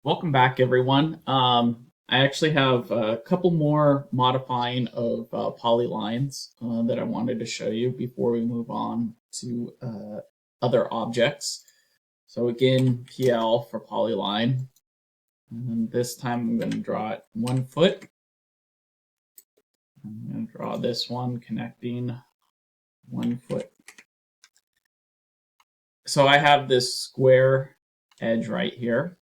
Welcome back, everyone. I actually have a couple more modifying of polylines that I wanted to show you before we move on to other objects. So again, PL for polyline. And this time I'm going to draw it 1 foot. I'm going to draw this one connecting 1 foot. So I have this square edge right here,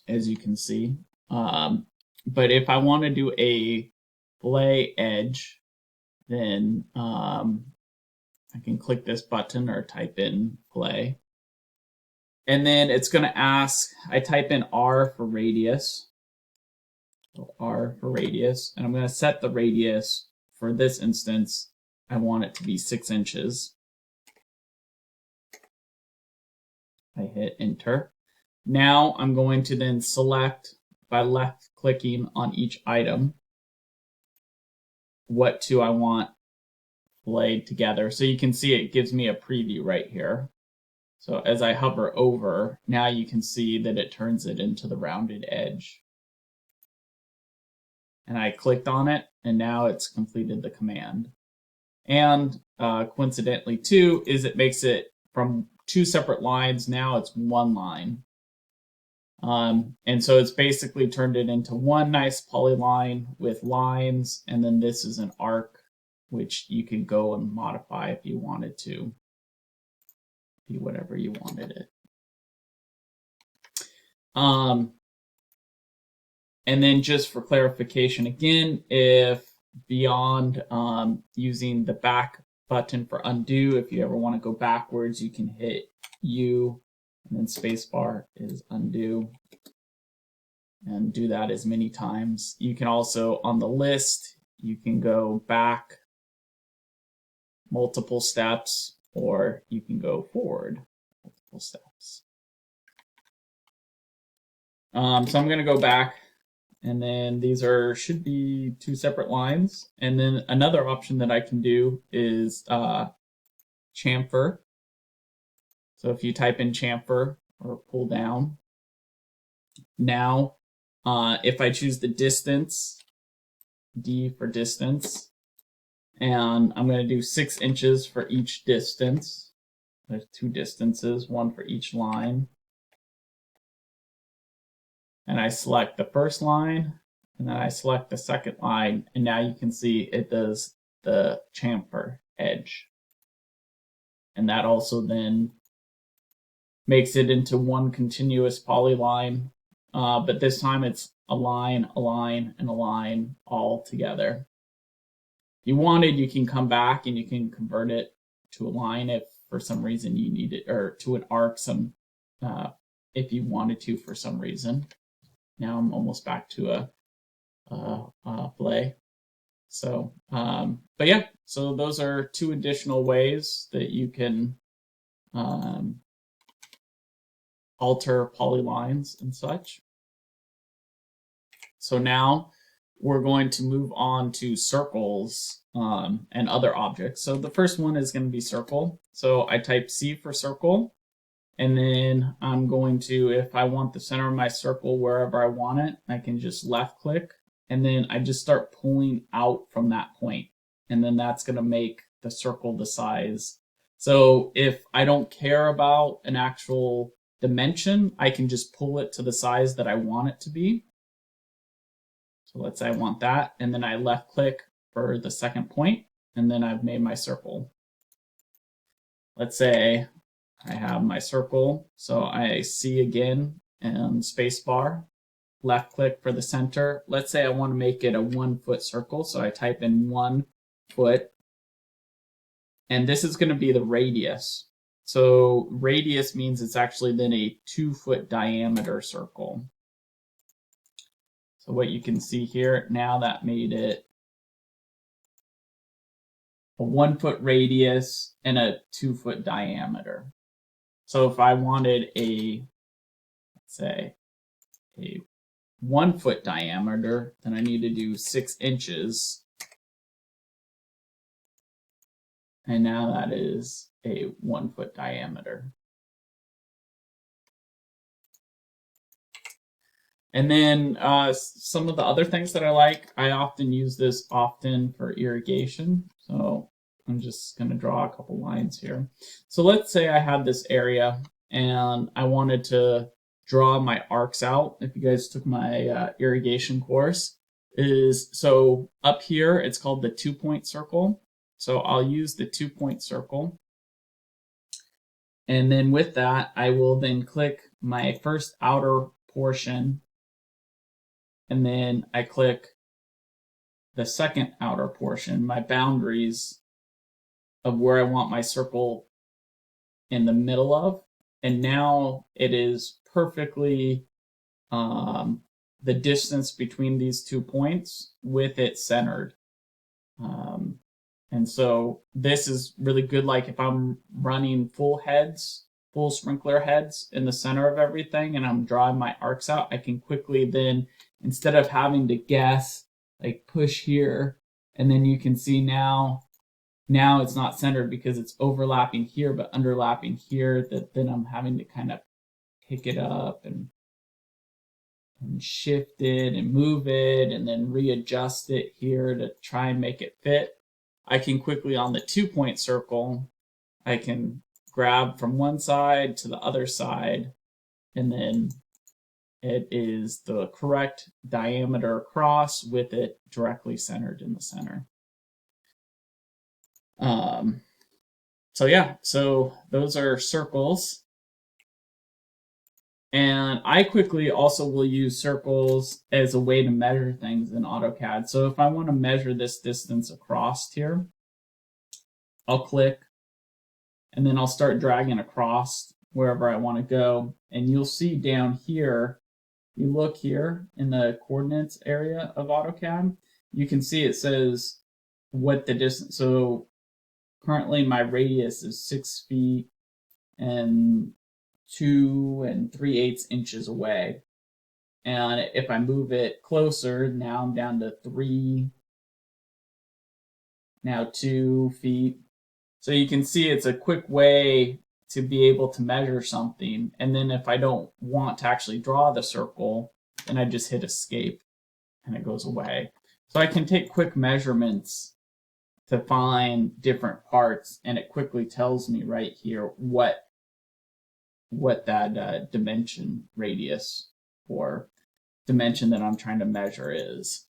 as you can see. But if I want to do a fillet edge, then I can click this button or type in fillet. And then it's going to ask, I type in R for radius. So R for radius. And I'm going to set the radius for this instance. I want it to be 6 inches. I hit enter. Now I'm going to then select by left clicking on each item what two I want laid together. So you can see it gives me a preview right here. So as I hover over, now you can see that it turns it into the rounded edge. And I clicked on it, and now it's completed the command. And coincidentally, too, is it makes it from 2 separate lines, now it's 1 line. And so it's basically turned it into one nice polyline with lines, and then this is an arc, which you can go and modify if you wanted to. Be whatever you wanted it. And then just for clarification again, if beyond using the back button for undo, if you ever want to go backwards, you can hit U and then spacebar is undo and do that as many times. You can also, on the list, you can go back multiple steps, or you can go forward multiple steps. So I'm going to go back, and then these should be 2 separate lines. And then another option that I can do is chamfer. So if you type in chamfer or pull down, now if I choose the distance, D for distance, and I'm going to do 6 inches for each distance. There's 2 distances, 1 for each line. And I select the first line, and then I select the second line, and now you can see it does the chamfer edge. And that also then makes it into one continuous polyline, but this time it's a line, and a line all together. If you wanted, you can come back and you can convert it to a line if for some reason you need it, or to an arc if you wanted to for some reason. Now I'm almost back to a fillet. So, but yeah, so those are 2 additional ways that you can alter polylines and such. So now we're going to move on to circles and other objects. So the first one is going to be circle. So I type C for circle, and then I'm going to, if I want the center of my circle wherever I want it, I can just left click, and then I just start pulling out from that point. And then that's going to make the circle the size. So if I don't care about an actual dimension, I can just pull it to the size that I want it to be. So let's say I want that, and then I left click for the second point, and then I've made my circle. Let's say I have my circle, so I C again and spacebar, left click for the center. Let's say I want to make it a 1 foot circle, so I type in 1 foot, and this is going to be the radius. So radius means it's actually then a 2 foot diameter circle. So what you can see here, now that made it a 1 foot radius and a 2 foot diameter. So if I wanted let's say a 1 foot diameter, then I need to do 6 inches. And now that is a 1 foot diameter. And then some of the other things that I like, I often use this often for irrigation. So I'm just going to draw a couple lines here. So let's say I had this area and I wanted to draw my arcs out. If you guys took my irrigation course, is so up here it's called the 2-point circle. So I'll use the 2-point circle. And then with that, I will then click my first outer portion, and then I click the second outer portion, my boundaries of where I want my circle in the middle of. And now it is perfectly the distance between these 2 points with it centered. And so this is really good, like if I'm running full sprinkler heads in the center of everything and I'm drawing my arcs out, I can quickly then, instead of having to guess, like push here, and then you can see now it's not centered because it's overlapping here but underlapping here, that then I'm having to kind of pick it up and shift it and move it and then readjust it here to try and make it fit. I can quickly, on the 2-point circle, I can grab from one side to the other side, and then it is the correct diameter across with it directly centered in the center. So yeah, so those are circles. And I quickly also will use circles as a way to measure things in AutoCAD. So if I want to measure this distance across here, I'll click, and then I'll start dragging across wherever I want to go. And you'll see down here, you look here in the coordinates area of AutoCAD, you can see it says what the distance. So currently my radius is 6 feet and 2 3/8 inches away. And if I move it closer, now I'm down to 3, now 2 feet. So you can see it's a quick way to be able to measure something. And then if I don't want to actually draw the circle, then I just hit escape and it goes away. So I can take quick measurements to find different parts, and it quickly tells me right here what that dimension radius or dimension that I'm trying to measure is.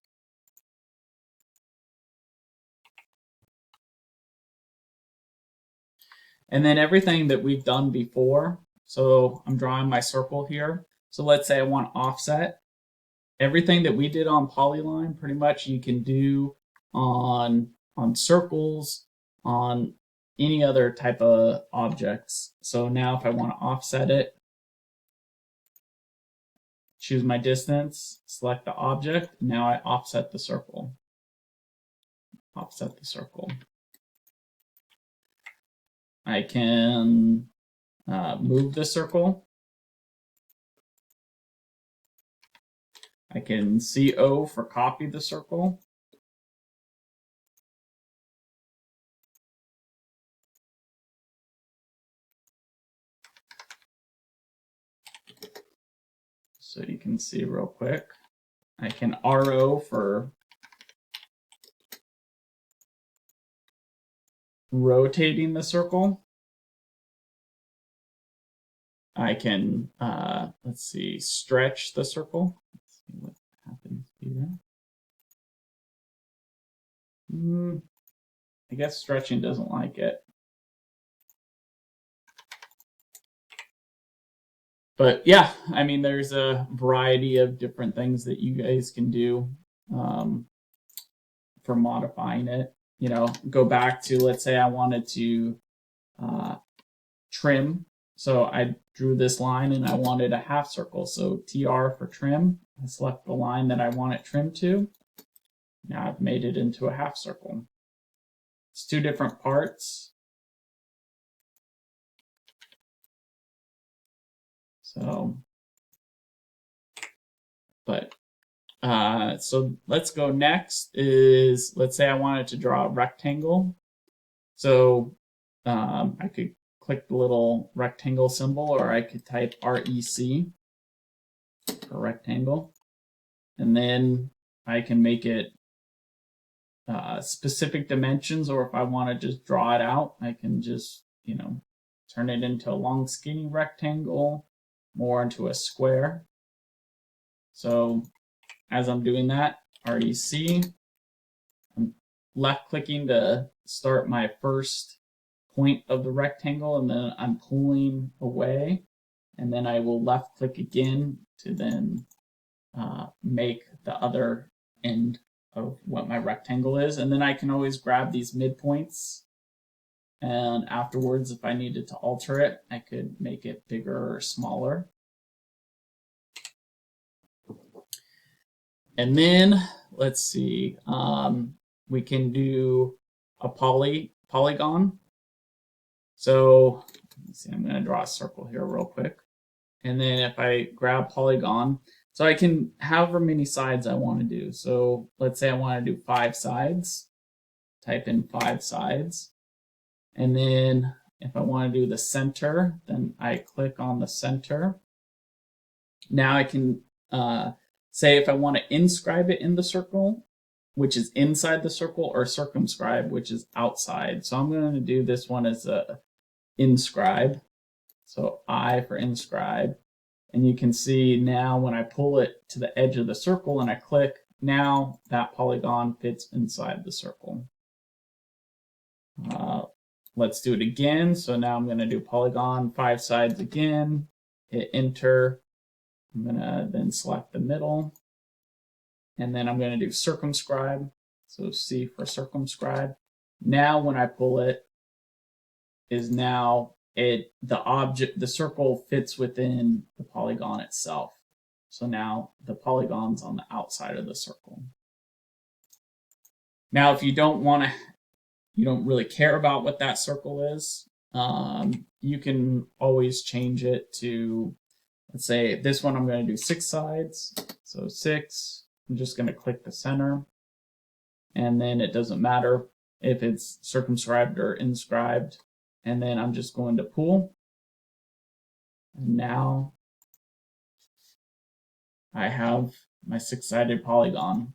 And then everything that we've done before, so I'm drawing my circle here. So let's say I want offset. Everything that we did on Polyline, pretty much you can do on circles, on any other type of objects. So now if I want to offset it, choose my distance, select the object, now I offset the circle. Offset the circle. I can move the circle. I can CO for copy the circle. So you can see real quick. I can RO for rotating the circle. I can, let's see, stretch the circle. Let's see what happens here. I guess stretching doesn't like it. But yeah, I mean, there's a variety of different things that you guys can do for modifying it. You know, go back to, let's say I wanted to trim. So I drew this line and I wanted a half circle. So TR for trim. I select the line that I want it trimmed to. Now I've made it into a half circle. It's 2 different parts. So, but so let's go next is, let's say I wanted to draw a rectangle. So I could click the little rectangle symbol, or I could type REC. per rectangle. And then I can make it specific dimensions, or if I want to just draw it out, I can just, turn it into a long skinny rectangle, more into a square. So as I'm doing that, already see, I'm left clicking to start my first point of the rectangle, and then I'm pulling away, and then I will left click again to then make the other end of what my rectangle is. And then I can always grab these midpoints, and afterwards, if I needed to alter it, I could make it bigger or smaller. And then let's see, we can do a polygon. So let's see, I'm going to draw a circle here real quick. And then if I grab polygon, so I can however many sides I want to do. So let's say I want to do 5 sides, type in 5 sides. And then if I want to do the center, then I click on the center. Now I can say if I want to inscribe it in the circle, which is inside the circle, or circumscribe, which is outside. So I'm going to do this one as a inscribe. So I for inscribe. And you can see now when I pull it to the edge of the circle and I click, now that polygon fits inside the circle. Let's do it again. So now I'm going to do polygon 5 sides again, hit enter. I'm going to then select the middle, and then I'm going to do circumscribe. So C for circumscribe. Now when I pull it, is now the circle fits within the polygon itself. So now the polygon's on the outside of the circle. Now, if you don't really care about what that circle is, you can always change it to, let's say this one I'm going to do 6 sides. So 6, I'm just going to click the center. And then it doesn't matter if it's circumscribed or inscribed. And then I'm just going to pull. And now I have my 6-sided polygon.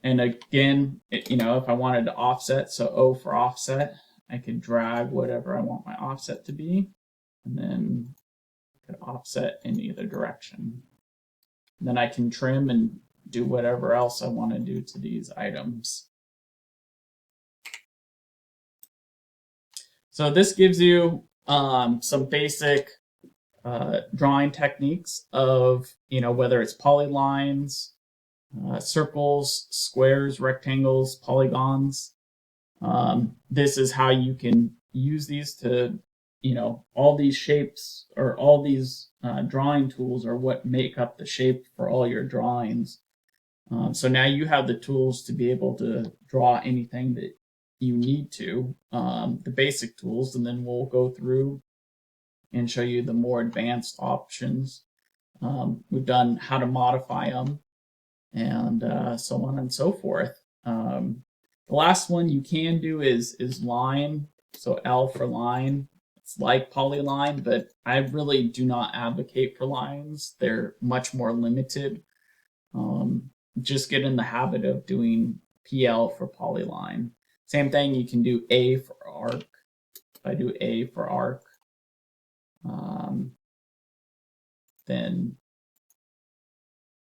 And again, if I wanted to offset, so O for offset, I could drag whatever I want my offset to be, and then I could offset in either direction. And then I can trim and do whatever else I want to do to these items. So this gives you some basic drawing techniques of, whether it's polylines, circles, squares, rectangles, polygons. This is how you can use these to, all these shapes or all these drawing tools are what make up the shape for all your drawings. So now you have the tools to be able to draw anything that you need to, the basic tools, and then we'll go through and show you the more advanced options. We've done how to modify them, and so on and so forth. The last one you can do is line, so L for line. It's like polyline, but I really do not advocate for lines. They're much more limited. Just get in the habit of doing PL for polyline. Same thing, you can do A for arc. If I do A for arc, then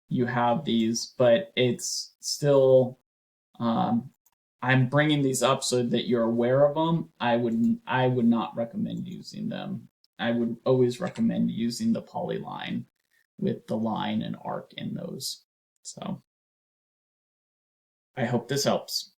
you have these, but it's still, I'm bringing these up so that you're aware of them. I would not recommend using them. I would always recommend using the polyline with the line and arc in those. So I hope this helps.